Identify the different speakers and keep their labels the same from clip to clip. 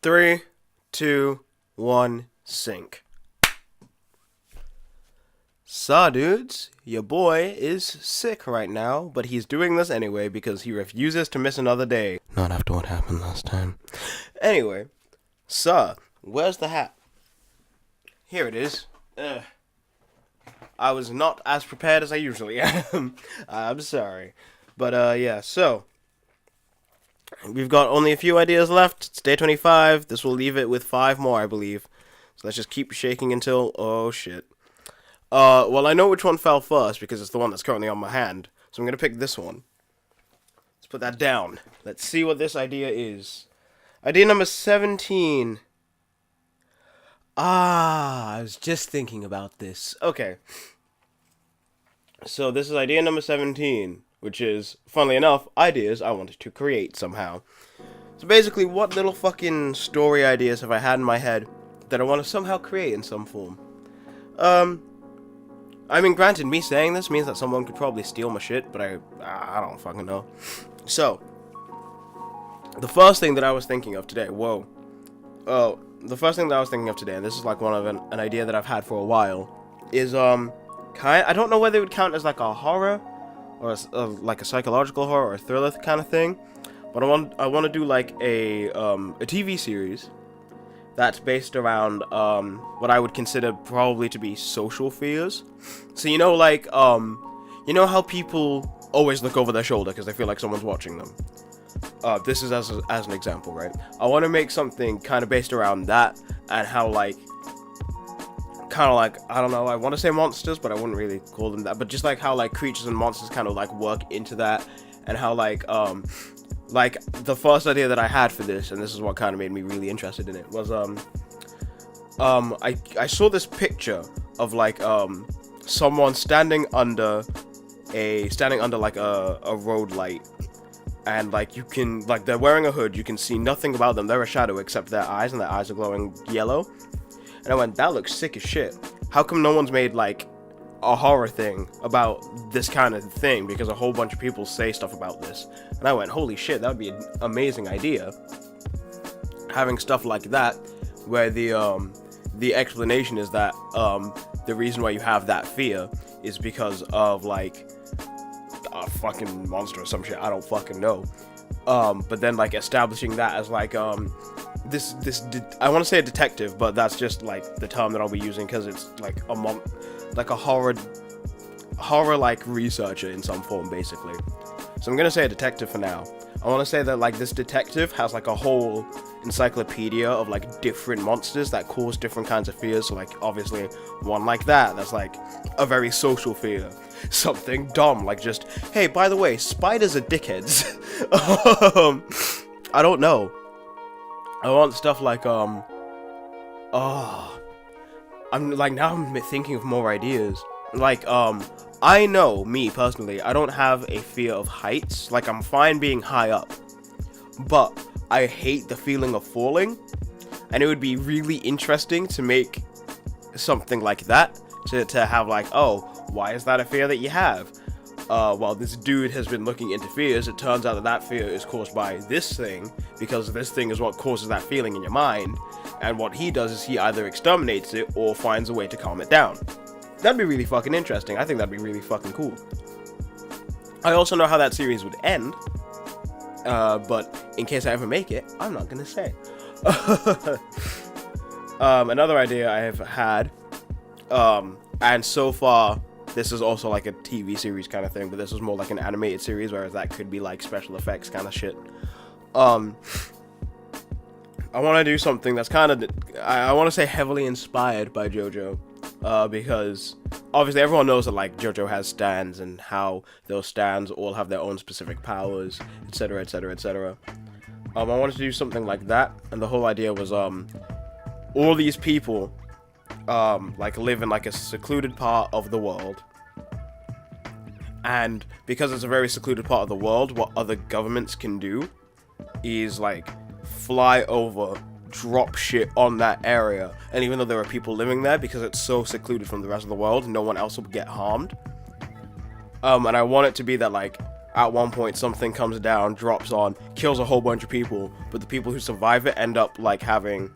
Speaker 1: Three, two, one, sync. So, dudes, your boy is sick right now, but he's doing this anyway because he refuses to miss another day. Not after what happened last time. Anyway, so, where's the hat? Here it is. I was not as prepared as I usually am. I'm sorry. But, yeah, so, we've got only a few ideas left. It's day 25. This will leave it with 5 more, I believe. So let's just keep shaking until... oh, shit. Well, I know which one fell first because it's the one that's currently on my hand. So I'm going to pick this one. Let's put that down. Let's see what this idea is. Idea number 17. I was just thinking about this. Okay. So this is idea number 17, which is, funnily enough, ideas I wanted to create somehow. So basically, what little fucking story ideas have I had in my head that I want to somehow create in some form? I mean, granted, me saying this means that someone could probably steal my shit, but I don't fucking know. So, the first thing that I was thinking of today, the first thing that I was thinking of today, and this is like one of an idea that I've had for a while, is, I don't know whether it would count as like a horror, or like a psychological horror, or a thriller kind of thing, but I want to do like a TV series that's based around what I would consider probably to be social fears. So you know, like you know how people always look over their shoulder because they feel like someone's watching them. This is as an example, right? I want to make something kind of based around that, and how like I don't know, I want to say monsters, but I wouldn't really call them that, but just like how like creatures and monsters kind of like work into that, and how like the first idea that I had for this, and this is what kind of made me really interested in it, was I saw this picture of like someone standing under like a road light, and like you can, like, they're wearing a hood, you can see nothing about them, they're a shadow except their eyes, and their eyes are glowing yellow. And I went, that looks sick as shit. How come no one's made like a horror thing about this kind of thing? Because a whole bunch of people say stuff about this. And I went, holy shit, that would be an amazing idea. Having stuff like that, where the explanation is that the reason why you have that fear is because of like a fucking monster or some shit, I don't fucking know. But then like establishing that as like I want to say a detective, but that's just like the term that I'll be using because it's like a horror like researcher in some form, basically. So I'm gonna say a detective for now. I want to say that like this detective has like a whole encyclopedia of like different monsters that cause different kinds of fears. So like obviously one like that's like a very social fear. Something dumb like just, hey, by the way, spiders are dickheads. I don't know. I want stuff like I'm like, now I'm thinking of more ideas. Like I know, me personally, I don't have a fear of heights. Like, I'm fine being high up, but I hate the feeling of falling, and it would be really interesting to make something like that, to have like, oh, why is that a fear that you have? Well, this dude has been looking into fears. It turns out that fear is caused by this thing, because this thing is what causes that feeling in your mind, and what he does is he either exterminates it or finds a way to calm it down. That'd be really fucking interesting. I think that'd be really fucking cool. I also know how that series would end, but in case I ever make it, I'm not gonna say. Another idea I have had, and so far, this is also like a TV series kind of thing, but this is more like an animated series, whereas that could be like special effects kind of shit. I want to do something that's kind of, I want to say heavily inspired by JoJo, because obviously everyone knows that like JoJo has stands, and how those stands all have their own specific powers, etc, etc, etc. I wanted to do something like that, and the whole idea was all these people like live in like a secluded part of the world, and because it's a very secluded part of the world, what other governments can do is like fly over, drop shit on that area, and even though there are people living there, because it's so secluded from the rest of the world, no one else will get harmed. And I want it to be that like at one point something comes down, drops on, kills a whole bunch of people, but the people who survive it end up like having...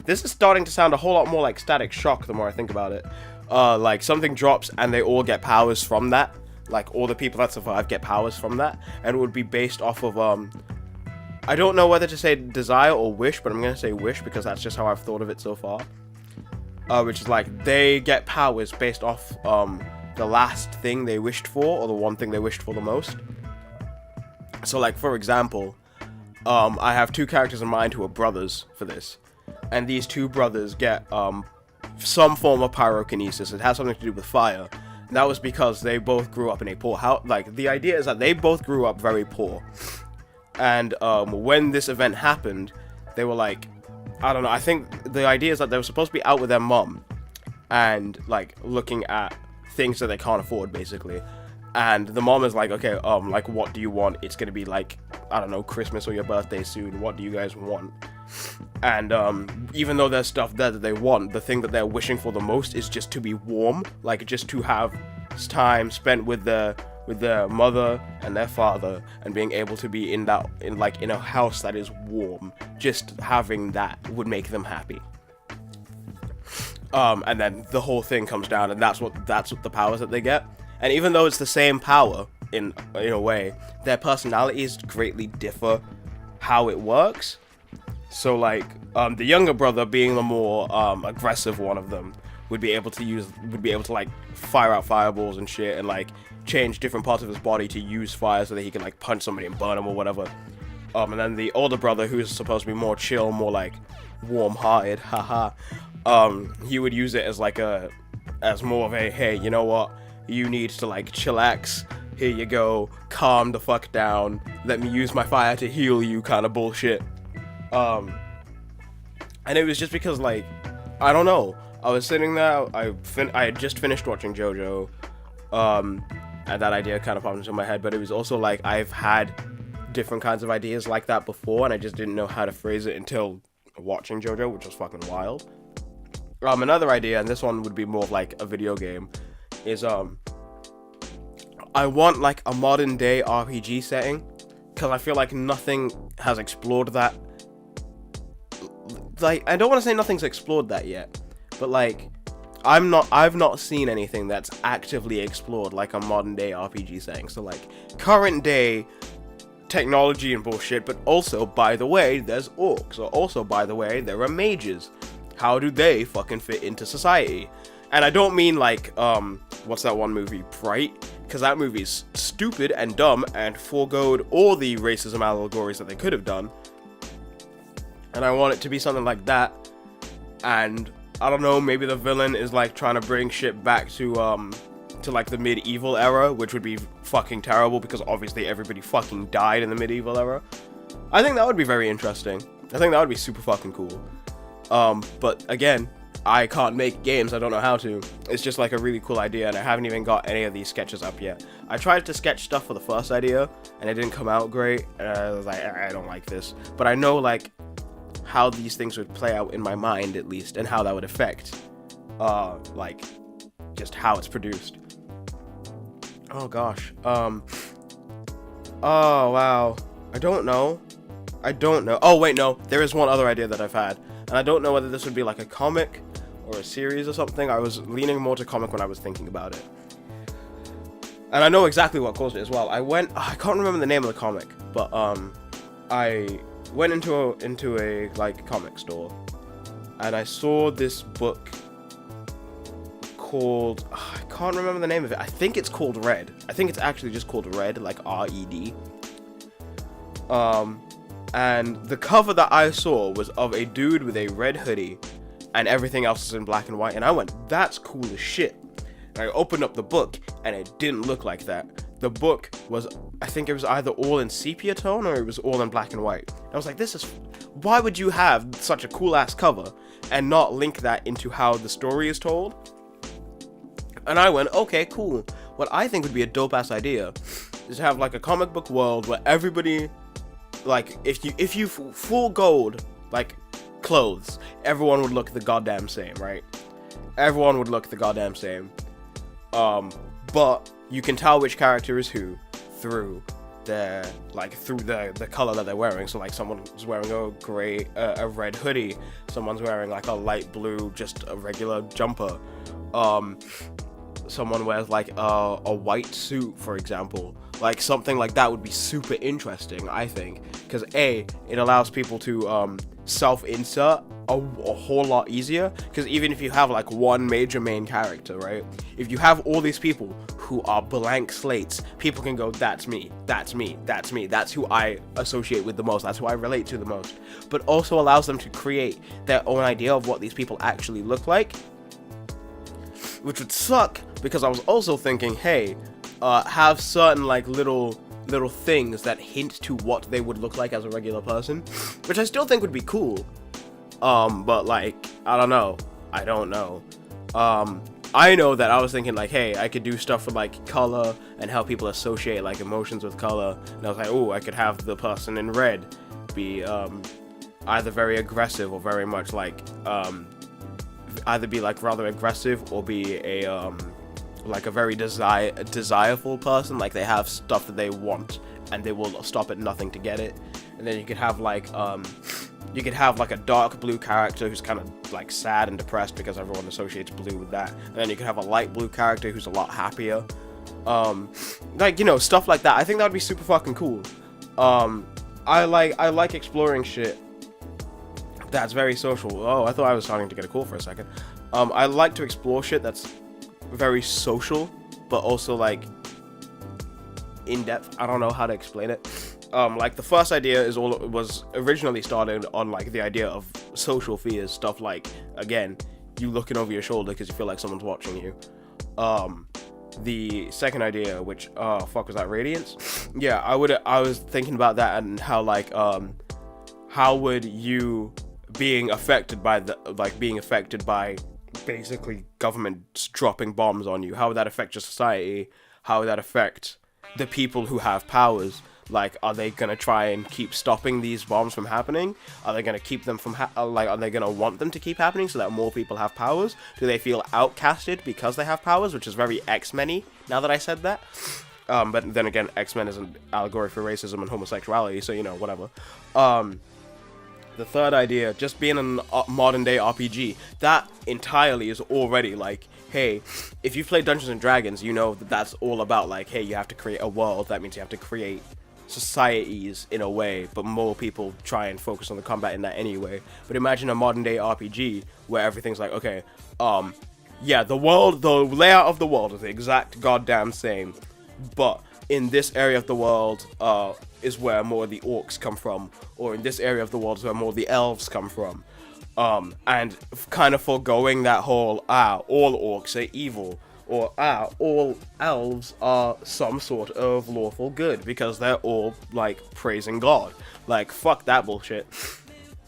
Speaker 1: This is starting to sound a whole lot more like Static Shock the more I think about it. Like something drops and they all get powers from that. Like all the people that survive get powers from that, and it would be based off of I don't know whether to say desire or wish, but I'm gonna say wish because that's just how I've thought of it so far. Which is like they get powers based off the last thing they wished for, or the one thing they wished for the most. So like for example, I have two characters in mind who are brothers for this, and these two brothers get some form of pyrokinesis. It has something to do with fire. And that was because they both grew up in a poor house. Like the idea is that they both grew up very poor, and when this event happened, they were like, I don't know, I think the idea is that they were supposed to be out with their mom and like looking at things that they can't afford basically, and the mom is like, okay, like what do you want? It's gonna be like, I don't know, Christmas or your birthday soon, what do you guys want? And even though there's stuff there that they want, the thing that they're wishing for the most is just to be warm, like just to have time spent with their mother and their father, and being able to be in a house that is warm. Just having that would make them happy. And then the whole thing comes down, and that's what the powers that they get. And even though it's the same power in a way, their personalities greatly differ how it works. So like the younger brother, being the more aggressive one of them, would be able to like fire out fireballs and shit, and like change different parts of his body to use fire so that he can like punch somebody and burn them or whatever. And then the older brother, who's supposed to be more chill, more like warm-hearted, haha, he would use it as like as more of a, hey, you know what, you need to like chillax, here you go, calm the fuck down, let me use my fire to heal you kind of bullshit. And it was just because, like, I don't know, I was sitting there, I had just finished watching JoJo, and that idea kind of popped into my head, but it was also like, I've had different kinds of ideas like that before, and I just didn't know how to phrase it until watching JoJo, which was fucking wild. Another idea, and this one would be more of like a video game, is, I want like a modern day RPG setting, because I feel like nothing has explored that. Like, I don't want to say nothing's explored that yet, but like, I've not seen anything that's actively explored like a modern day RPG setting. So like, current day technology and bullshit, but also, by the way, there's orcs, or also, by the way, there are mages. How do they fucking fit into society? And I don't mean like, what's that one movie, Bright? Because that movie's stupid and dumb and foregoed all the racism allegories that they could have done. And I want it to be something like that. And I don't know, maybe the villain is like trying to bring shit back to like the medieval era, which would be fucking terrible because obviously everybody fucking died in the medieval era. I think that would be very interesting. I think that would be super fucking cool. But again, I can't make games, I don't know how to. It's just like a really cool idea, and I haven't even got any of these sketches up yet. I tried to sketch stuff for the first idea, and it didn't come out great, and I was like, I don't like this. But I know like how these things would play out in my mind, at least, and how that would affect like just how it's produced. Oh gosh. Oh wow. I don't know. Oh wait, no, there is one other idea that I've had, and I don't know whether this would be like a comic or a series or something. I was leaning more to comic when I was thinking about it, and I know exactly what caused it as well. I can't remember the name of the comic, but I went into a like comic store, and I saw this book called, I can't remember the name of it. I think it's called Red. I think it's actually just called Red, like R-E-D. And the cover that I saw was of a dude with a red hoodie, and everything else is in black and white, and I went, that's cool as shit. And I opened up the book, and it didn't look like that. The book was, I think it was either all in sepia tone, or it was all in black and white. And I was like, why would you have such a cool ass cover, and not link that into how the story is told? And I went, okay, cool. What I think would be a dope ass idea is to have like a comic book world where everybody, like, if you full gold, like, clothes, everyone would look the goddamn same, right? Everyone would look the goddamn same. But you can tell which character is who through their like through the color that they're wearing. So like someone's wearing a red hoodie, someone's wearing like a light blue, just a regular jumper. Someone wears like a white suit, for example. Like something like that would be super interesting, I think, because it allows people to self-insert a whole lot easier. Because even if you have like one major main character, right, if you have all these people who are blank slates, people can go, that's me, that's me, that's me, that's who I associate with the most, that's who I relate to the most. But also allows them to create their own idea of what these people actually look like, which would suck, because I was also thinking, hey, have certain like little things that hint to what they would look like as a regular person, which I still think would be cool. But like, I don't know. I know that I was thinking like, hey, I could do stuff with like color and how people associate like emotions with color. And I was like, oh, I could have the person in red be either very aggressive or very much like either be like rather aggressive or be a like a very desireful person. Like they have stuff that they want and they will stop at nothing to get it. And then you could have like a dark blue character who's kind of like sad and depressed because everyone associates blue with that. And then you could have a light blue character who's a lot happier. Like, you know, stuff like that. I think that would be super fucking cool. I like exploring shit that's very social. Oh, I thought I was starting to get a call for a second. I like to explore shit that's very social, but also like in depth. I don't know how to explain it. Like the first idea was originally started on like the idea of social fears, stuff like, again, you looking over your shoulder because you feel like someone's watching you. The second idea, which fuck was that, radiance? Yeah, I was thinking about that and how like how would you being affected by basically government dropping bombs on you, how would that affect your society? How would that affect the people who have powers? Like, are they gonna try and keep stopping these bombs from happening? Are they gonna keep them from are they gonna want them to keep happening so that more people have powers? Do they feel outcasted because they have powers, which is very X-Men-y, now that I said that. But then again, X-Men is an allegory for racism and homosexuality, so, you know, whatever. The third idea, just being a modern day RPG, that entirely is already like, hey, if you play Dungeons and Dragons, you know that that's all about like, hey, you have to create a world. That means you have to create societies in a way, but more people try and focus on the combat in that anyway. But imagine a modern day RPG where everything's like, okay, yeah, the layout of the world is the exact goddamn same, but in this area of the world is where more of the orcs come from, or in this area of the world is where more of the elves come from, and kind of foregoing that whole all orcs are evil, or all elves are some sort of lawful good because they're all like praising God. Like, fuck that bullshit.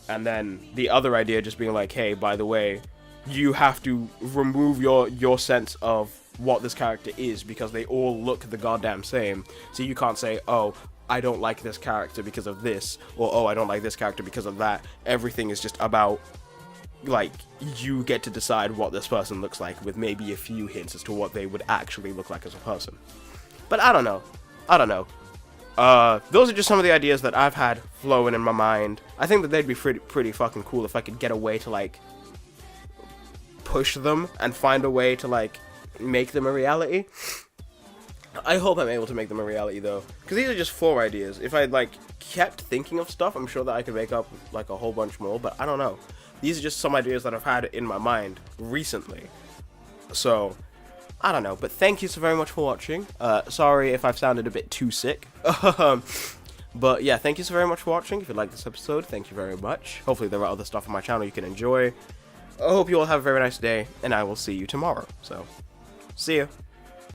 Speaker 1: And then the other idea just being like, hey, by the way, you have to remove your sense of what this character is because they all look the goddamn same. So you can't say, oh, I don't like this character because of this, or oh, I don't like this character because of that. Everything is just about, like, you get to decide what this person looks like with maybe a few hints as to what they would actually look like as a person. But I don't know. Those are just some of the ideas that I've had flowing in my mind. I think that they'd be pretty fucking cool if I could get a way to, like, push them and find a way to, like, make them a reality. I hope I'm able to make them a reality, though, because these are just 4 ideas. If I, like, kept thinking of stuff, I'm sure that I could make up, like, a whole bunch more, but I don't know. These are just some ideas that I've had in my mind recently. So, I don't know, but thank you so very much for watching. Sorry if I've sounded a bit too sick. But yeah, thank you so very much for watching. If you liked this episode, thank you very much. Hopefully there are other stuff on my channel you can enjoy. I hope you all have a very nice day, and I will see you tomorrow. So, see ya.